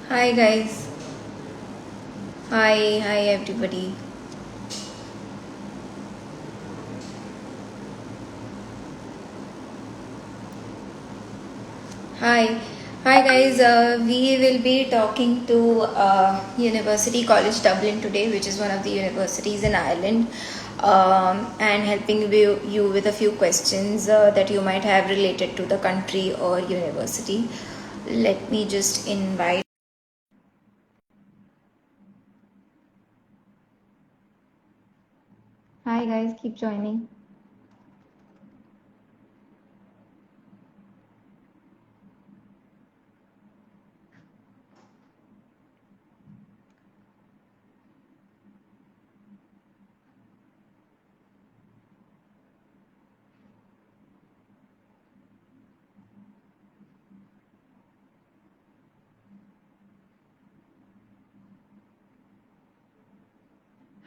Hi guys. Hi everybody. Hi. Hi guys. We will be talking to University College Dublin today, which is one of the universities in Ireland, and helping you with a few questions that you might have related to the country or university. Let me just invite. Hi guys, keep joining.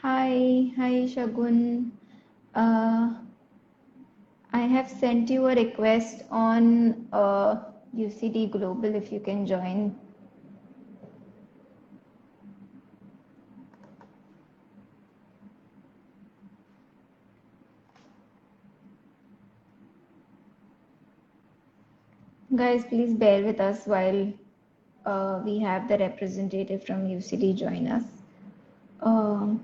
Hi Shagun. Uh, I have sent you a request on UCD Global if you can join. Guys, please bear with us while we have the representative from UCD join us. Um,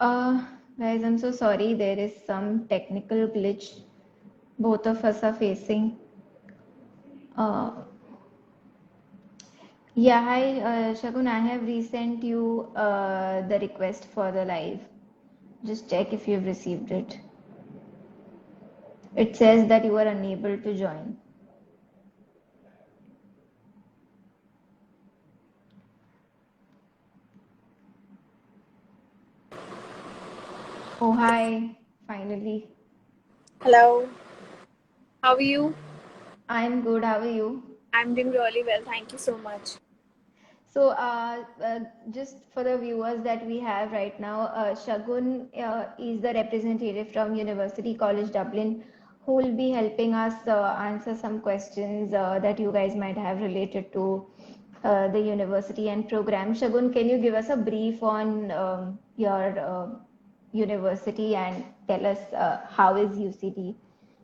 uh, Guys, I'm so sorry. There is some technical glitch both of us are facing. Uh, yeah, hi, Shagun. I have resent you the request for the live. Just check if you've received it. It says that you are unable to join. Oh, hi, finally. Hello, how are you? I'm good. How are you? I'm doing really well, thank you so much. So, just for the viewers that we have right now, Shagun is the representative from University College Dublin, who will be helping us answer some questions that you guys might have related to the university and program. Shagun, can you give us a brief on your university and tell us how is UCD?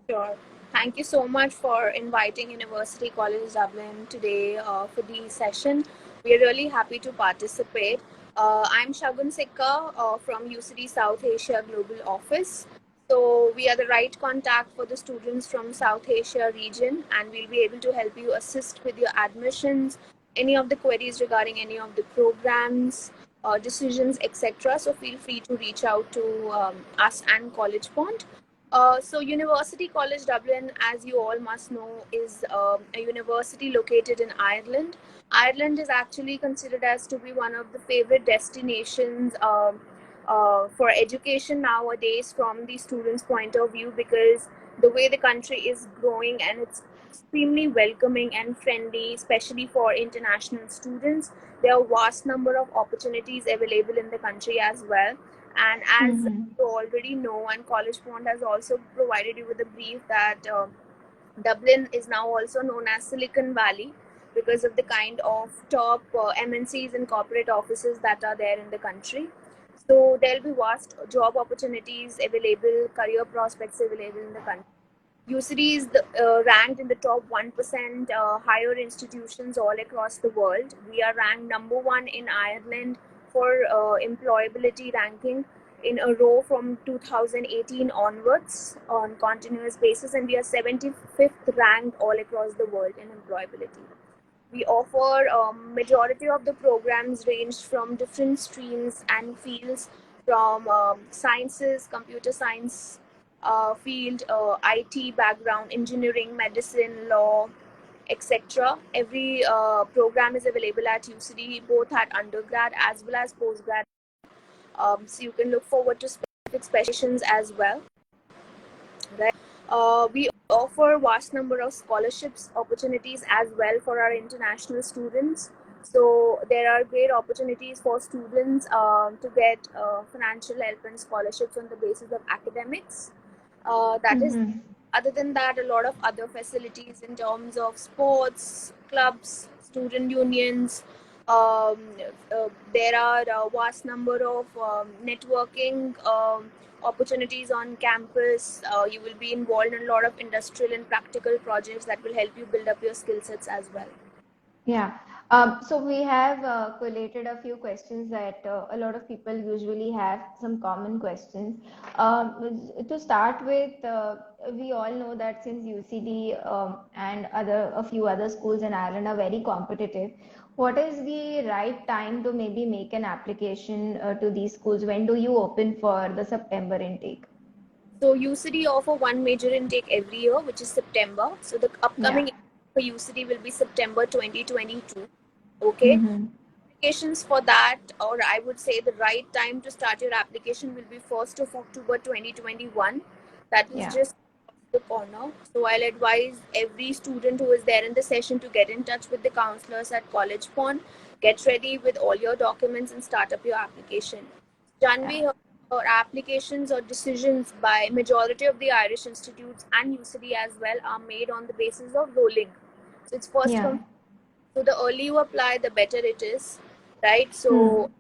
Sure. Thank you so much for inviting University College Dublin today for the session. We are really happy to participate. I'm Shagun Sikka from UCD South Asia Global Office. So we are the right contact for the students from South Asia region, and we'll be able to help you assist with your admissions, any of the queries regarding any of the programs, decisions, etc. So feel free to reach out to us and College Pond. University College Dublin, as you all must know, is a university located in Ireland. Ireland is actually considered as to be one of the favorite destinations for education nowadays from the students' point of view, because the way the country is growing and it's extremely welcoming and friendly, especially for international students. There are vast number of opportunities available in the country as well. And as Mm-hmm. you already know, and College Pond has also provided you with a brief that Dublin is now also known as Silicon Valley because of the kind of top MNCs and corporate offices that are there in the country. So there'll be vast job opportunities available, career prospects available in the country. UCD is ranked in the top 1% higher institutions all across the world. We are ranked number one in Ireland for employability ranking in a row from 2018 onwards on continuous basis, and we are 75th ranked all across the world in employability. We offer majority of the programs range from different streams and fields, from sciences, computer science field, IT background, engineering, medicine, law, etc. Every program is available at UCD, both at undergrad as well as postgrad. So you can look forward to specific specializations as well. Right. We offer vast number of scholarships opportunities as well for our international students. So there are great opportunities for students to get financial help and scholarships on the basis of academics. That is, Mm-hmm. other than that, a lot of other facilities in terms of sports, clubs, student unions. Um, there are a vast number of networking opportunities on campus. You will be involved in a lot of industrial and practical projects that will help you build up your skill sets as well. Yeah. So we have collated a few questions that a lot of people usually have, some common questions. To start with, we all know that since UCD and a few other schools in Ireland are very competitive, what is the right time to maybe make an application to these schools? When do you open for the September intake? So UCD offer one major intake every year, which is September. So the Yeah. upcoming for UCD will be September 2022. Okay. Mm-hmm. Applications for that, or I would say the right time to start your application will be 1st of October 2021. That is Yeah. just the corner. So I'll advise every student who is there in the session to get in touch with the counselors at College Pond, get ready with all your documents and start up your application. Yeah. Janvi, or applications or decisions by majority of the Irish institutes and UCD as well are made on the basis of rolling. So it's first Yeah. come. So the earlier you apply, the better it is, right? Hmm. So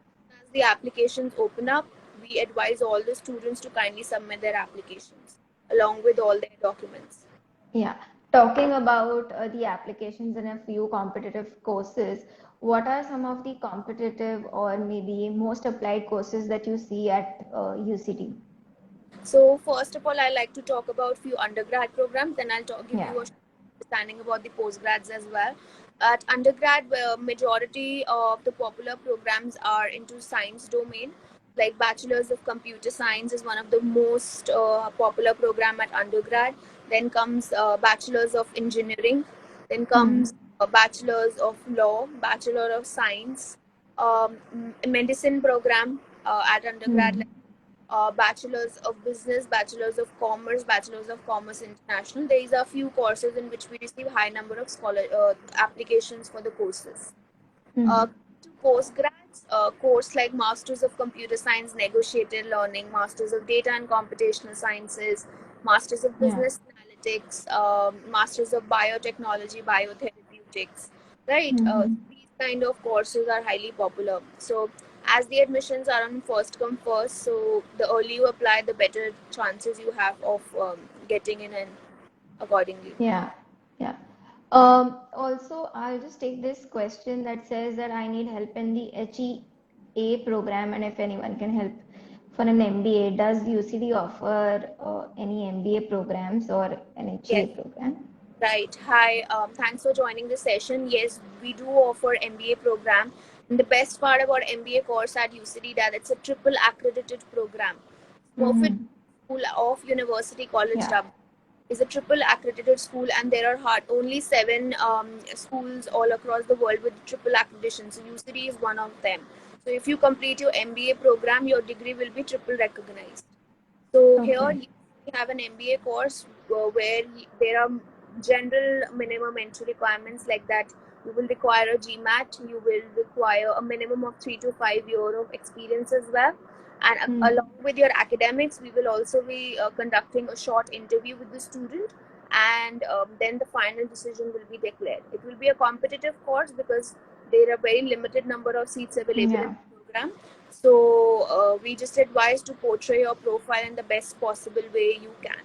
as the applications open up, we advise all the students to kindly submit their applications along with all their documents. Yeah, talking about the applications in a few competitive courses, what are some of the competitive or maybe most applied courses that you see at UCD? So first of all, I like to talk about few undergrad programs. Then I'll give Yeah. you a understanding about the postgrads as well. At undergrad, majority of the popular programs are into science domain. Like Bachelor's of Computer Science is one of the most popular program at undergrad. Then comes Bachelor's of Engineering. Then Hmm. comes Bachelor's of Law, Bachelor of Science, medicine program at undergrad, Hmm. Bachelor's of Business, Bachelor's of Commerce International. There is a few courses in which we receive high number of scholar applications for the courses. Hmm. To postgrads, course like Masters of Computer Science, Negotiated Learning, Masters of Data and Computational Sciences, Masters of Yeah. Business Analytics, Masters of Biotechnology, Biotherapeutics, right? Hmm. These kind of courses are highly popular. So as the admissions are on first come first, so the earlier you apply, the better chances you have of getting in and accordingly. Yeah. Yeah. Also, I'll just take this question that says that I need help in the HEA program, and if anyone can help for an MBA. Does UCD offer any MBA programs or an Yes. HEA program? Right. Hi. Thanks for joining the session. Yes, we do offer MBA program. And the best part about MBA course at UCD that it's a triple accredited program. Smurfit Mm-hmm. School of University College Yeah. Dublin is a triple accredited school, and there are only seven schools all across the world with triple accreditation. So UCD is one of them. So if you complete your MBA program, your degree will be triple recognized. So here Okay. we have an MBA course where there are general minimum entry requirements like that. You will require a GMAT. You will require a minimum of 3 to 5 years of experience as well. And Hmm. along with your academics, we will also be conducting a short interview with the student, and then the final decision will be declared. It will be a competitive course because there are very limited number of seats available in Yeah. the program. So we just advise to portray your profile in the best possible way you can.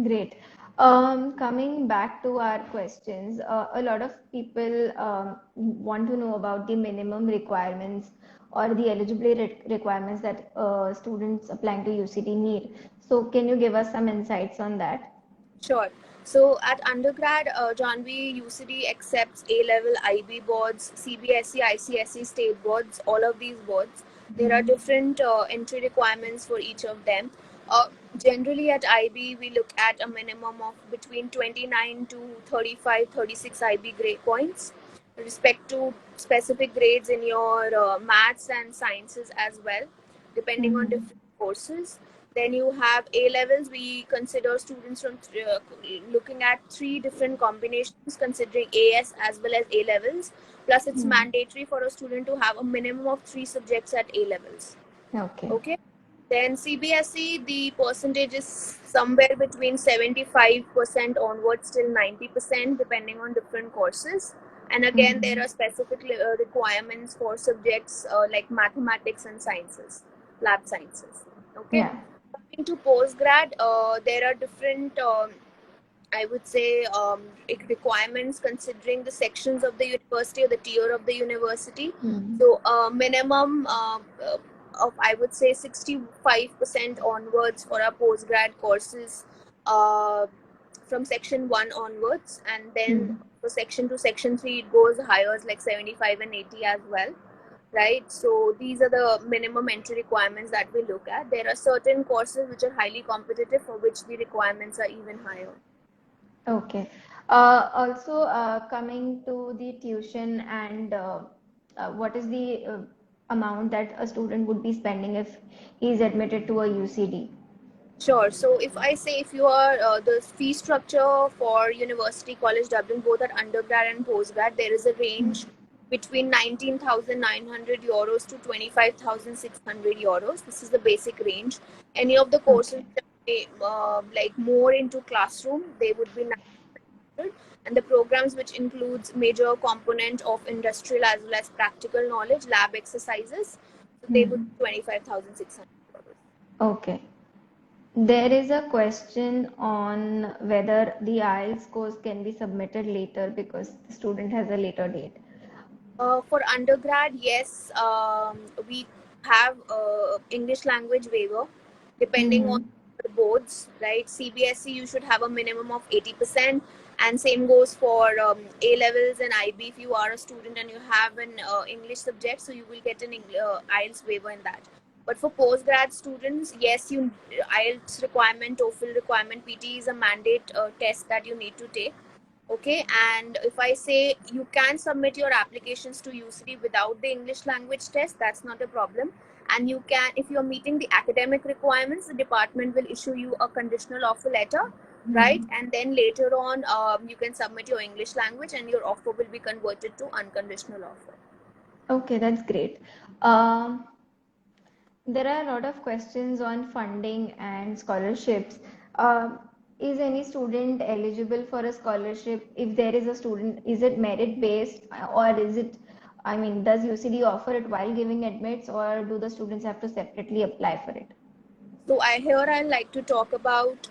Great. Coming back to our questions, a lot of people want to know about the minimum requirements or the eligibility requirements that students applying to UCD need. So, can you give us some insights on that? Sure. So at undergrad, Janvi UCD accepts A-level IB boards, CBSE, ICSE state boards, all of these boards. There are different entry requirements for each of them. Generally at IB, we look at a minimum of between 29 to 35, 36 IB grade points, respect to specific grades in your maths and sciences as well, depending on different courses. Then you have A levels. We consider students from looking at three different combinations, considering AS as well as A levels. Plus, it's mandatory for a student to have a minimum of 3 subjects at A levels. Okay. Okay. Then CBSE, the percentage is somewhere between 75% onwards till 90%, depending on different courses. And again, there are specific requirements for subjects like mathematics and sciences, lab sciences. Okay. Yeah. Coming to postgrad, there are different, I would say, requirements considering the sections of the university or the tier of the university. So, minimum of, I would say, 65% onwards for our postgrad courses from section 1 onwards, and then for section 2, section 3, it goes higher, like 75 and 80 as well. Right, so these are the minimum entry requirements that we look at. There are certain courses which are highly competitive, for which the requirements are even higher. Okay. Also, coming to the tuition and what is the amount that a student would be spending if he is admitted to a UCD? Sure. So if I say, if you are the fee structure for University College Dublin, both at undergrad and postgrad, there is a range between 19,900 euros to 25,600 euros. This is the basic range. Any of the courses like more into classroom, they would be 900, and the programs which includes major component of industrial as well as practical knowledge, lab exercises, so they would be 25,600 euros. Okay. There is a question on whether the IELTS course can be submitted later because the student has a later date. For undergrad, yes, we have English language waiver depending on the boards, right? CBSE, you should have a minimum of 80%, and same goes for A levels and IB. If you are a student and you have an English subject, so you will get an IELTS waiver in that. But for postgrad students, yes, you IELTS requirement, TOEFL requirement, PT is a mandate test that you need to take. Okay, and if I say you can submit your applications to UCD without the English language test, that's not a problem. And you can, if you're meeting the academic requirements, the department will issue you a conditional offer letter, right? And then later on, you can submit your English language and your offer will be converted to unconditional offer. Okay, that's great. There are a lot of questions on funding and scholarships. Is any student eligible for a scholarship? If there is a student, is it merit based or is it, I mean, does UCD offer it while giving admits or do the students have to separately apply for it? So I'd like to talk about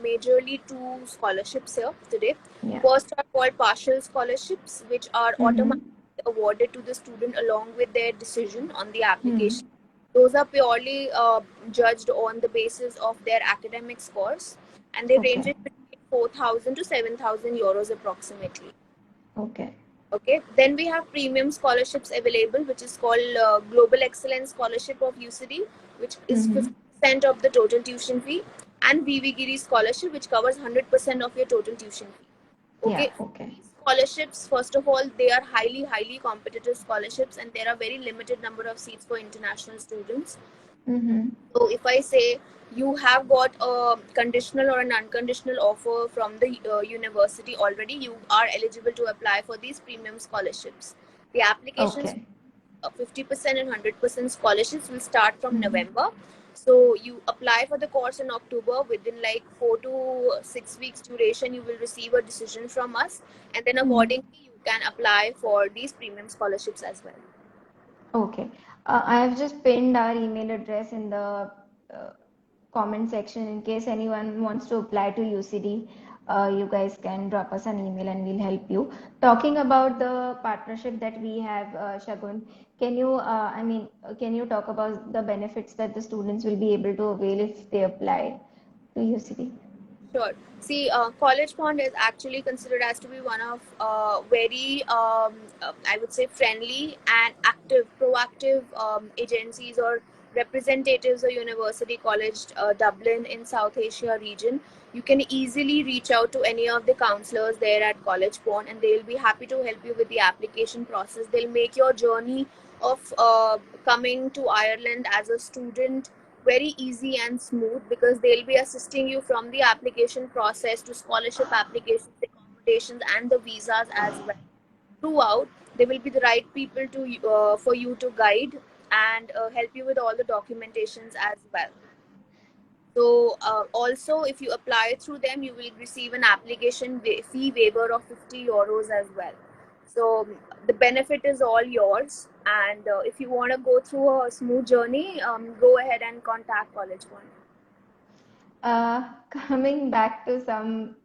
majorly 2 scholarships here today. Yeah. First are called partial scholarships, which are automatically awarded to the student along with their decision on the application. Those are purely judged on the basis of their academic scores, and they range between 4,000 to 7,000 euros approximately. Okay. Okay, then we have premium scholarships available, which is called Global Excellence Scholarship of UCD, which is 50% of the total tuition fee, and VV Giri Scholarship, which covers 100% of your total tuition fee. Okay. Yeah, okay. Scholarships, first of all, they are highly competitive scholarships, and there are very limited number of seats for international students. So if I say you have got a conditional or an unconditional offer from the university already, you are eligible to apply for these premium scholarships. The applications, 50% and 100% scholarships will start from November. So you apply for the course in October. Within like 4 to 6 weeks duration, you will receive a decision from us, and then accordingly you can apply for these premium scholarships as well. Okay. I have just pinned our email address in the comment section in case anyone wants to apply to UCD. You guys can drop us an email and we'll help you. Talking about the partnership that we have, Shagun, can you, can you talk about the benefits that the students will be able to avail if they apply to UCD? Sure. See, College Pond is actually considered as to be one of very, I would say, friendly and active, proactive agencies or representatives of University College Dublin in South Asia region. You can easily reach out to any of the counselors there at College Pond, and they'll be happy to help you with the application process. They'll make your journey of coming to Ireland as a student very easy and smooth, because they'll be assisting you from the application process to scholarship applications, accommodations, and the visas as well. Throughout, they will be the right people to for you to guide and help you with all the documentations as well. So also, if you apply through them, you will receive an application fee waiver of 50 euros as well. So the benefit is all yours. And if you want to go through a smooth journey, go ahead and contact College One. Coming back to some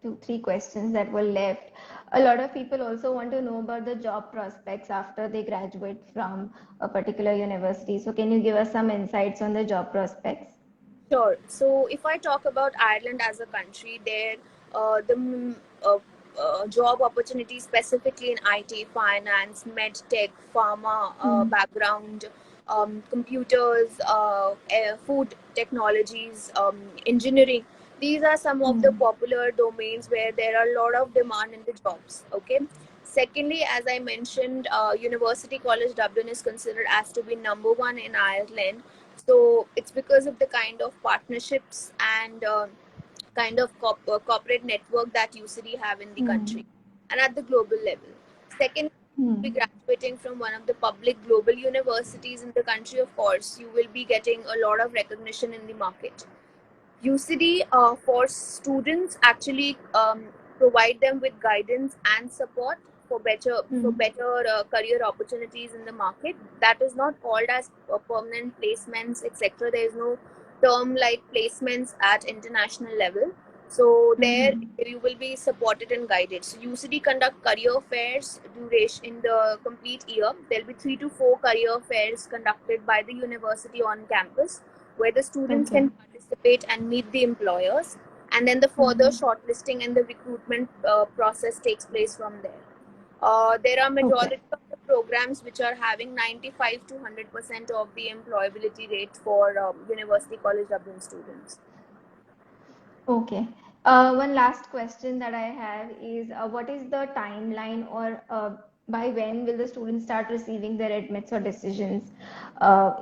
2, 3 questions that were left, a lot of people also want to know about the job prospects after they graduate from a particular university. So can you give us some insights on the job prospects? Sure. So if I talk about Ireland as a country, there the job opportunities specifically in IT, finance, med tech, pharma background, computers, food technologies, engineering. These are some of the popular domains where there are a lot of demand in the jobs. Okay. Secondly, as I mentioned, University College Dublin is considered as to be number one in Ireland. So it's because of the kind of partnerships and kind of corporate network that UCD have in the country and at the global level. Second, be graduating from one of the public global universities in the country, of course, you will be getting a lot of recognition in the market. UCD for students actually provide them with guidance and support for better career opportunities in the market. That is not called as permanent placements, etc. There is no term like placements at international level. So there you will be supported and guided. So UCD conduct career fairs duration in the complete year. There will be 3 to 4 career fairs conducted by the university on campus, where the students can participate and meet the employers, and then the further shortlisting and the recruitment process takes place from there. There are majority of the programs which are having 95 to 100% of the employability rate for University College Dublin students. Okay. One last question that I have is what is the timeline, or by when will the students start receiving their admits or decisions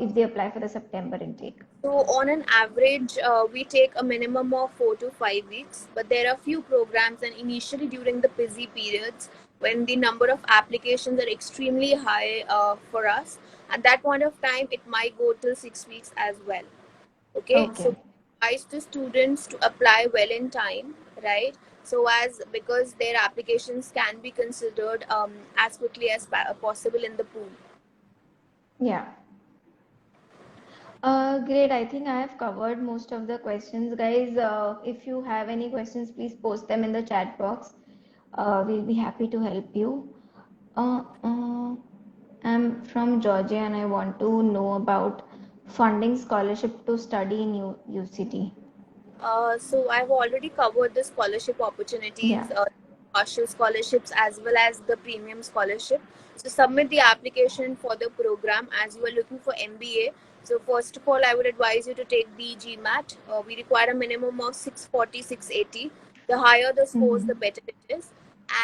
if they apply for the September intake? So on an average, we take a minimum of 4 to 5 weeks, but there are few programs, and initially during the busy periods when the number of applications are extremely high for us, at that point of time, it might go till 6 weeks as well. Okay, so advise the students to apply well in time, right? So as because their applications can be considered as quickly as possible in the pool. Yeah. Great. I think I have covered most of the questions, guys. If you have any questions, please post them in the chat box. We'll be happy to help you. I'm from Georgia and I want to know about funding scholarship to study in UCD. So I've already covered the scholarship opportunities, partial scholarships as well as the premium scholarship. So submit the application for the program as you are looking for MBA. So first of all, I would advise you to take the GMAT. We require a minimum of 640, 680. The higher the scores, the better it is.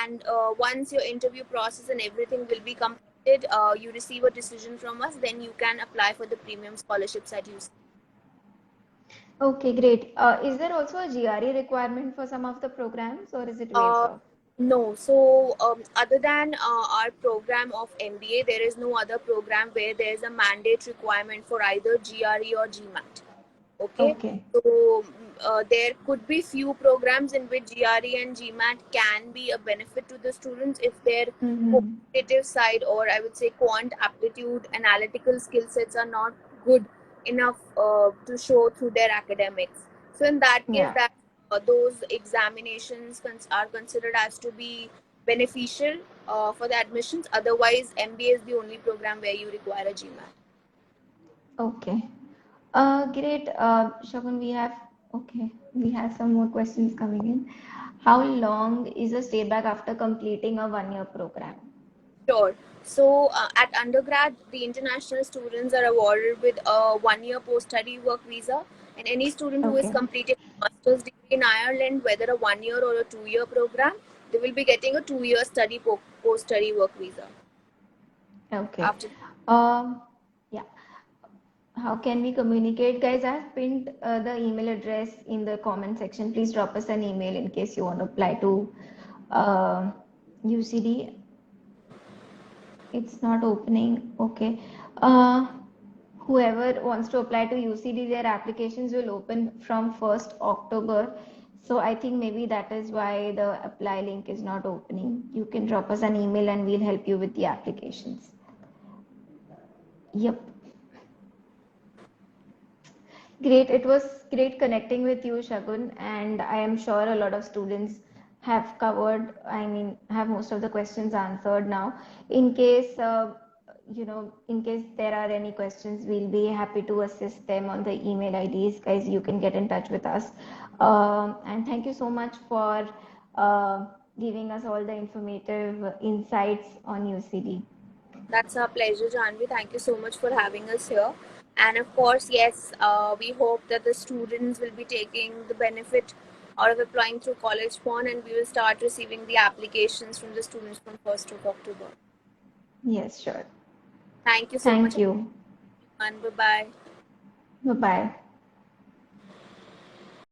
And once your interview process and everything will be completed, you receive a decision from us, then you can apply for the premium scholarships at UCD. Okay, great. Is there also a GRE requirement for some of the programs, or is it waived off? No. So other than our program of MBA, there is no other program where there is a mandate requirement for either GRE or GMAT. Okay. So there could be few programs in which GRE and GMAT can be a benefit to the students if their quantitative side, or I would say quant aptitude, analytical skill sets are not good enough to show through their academics. So in that case, that those examinations are considered as to be beneficial for the admissions. Otherwise, MBA is the only program where you require a GMAT. Okay. Great. Shagun, we have Okay, we have some more questions coming in. How long is a stay back after completing a 1 year program? Sure. So, at undergrad, the international students are awarded with a 1 year post study work visa, and any student who is Okay, completing a master's degree in Ireland, whether a 1 year or a 2 year program, they will be getting a 2 year post study work visa okay. after. Yeah. How can we communicate, guys? I've pinned the email address in the comment section. Please drop us an email in case you want to apply to uh, UCD. It's not opening. Okay. Uh, Whoever wants to apply to UCD, their applications will open from 1st October. So I think maybe that is why the apply link is not opening. You can drop us an email and we'll help you with the applications. Yep. Great. It was great connecting with you, Shagun, and I am sure a lot of students have covered, I mean, have most of the questions answered now. In case, in case there are any questions, we'll be happy to assist them on the email IDs. Guys, you can get in touch with us. And thank you so much for giving us all the informative insights on UCD. That's our pleasure, Janvi. Thank you so much for having us here. And of course, yes, we hope that the students will be taking the benefit out of applying through College Pond, and we will start receiving the applications from the students from 1st of October. Yes, sure. Thank you so much, Thank you. and bye bye. Bye-bye.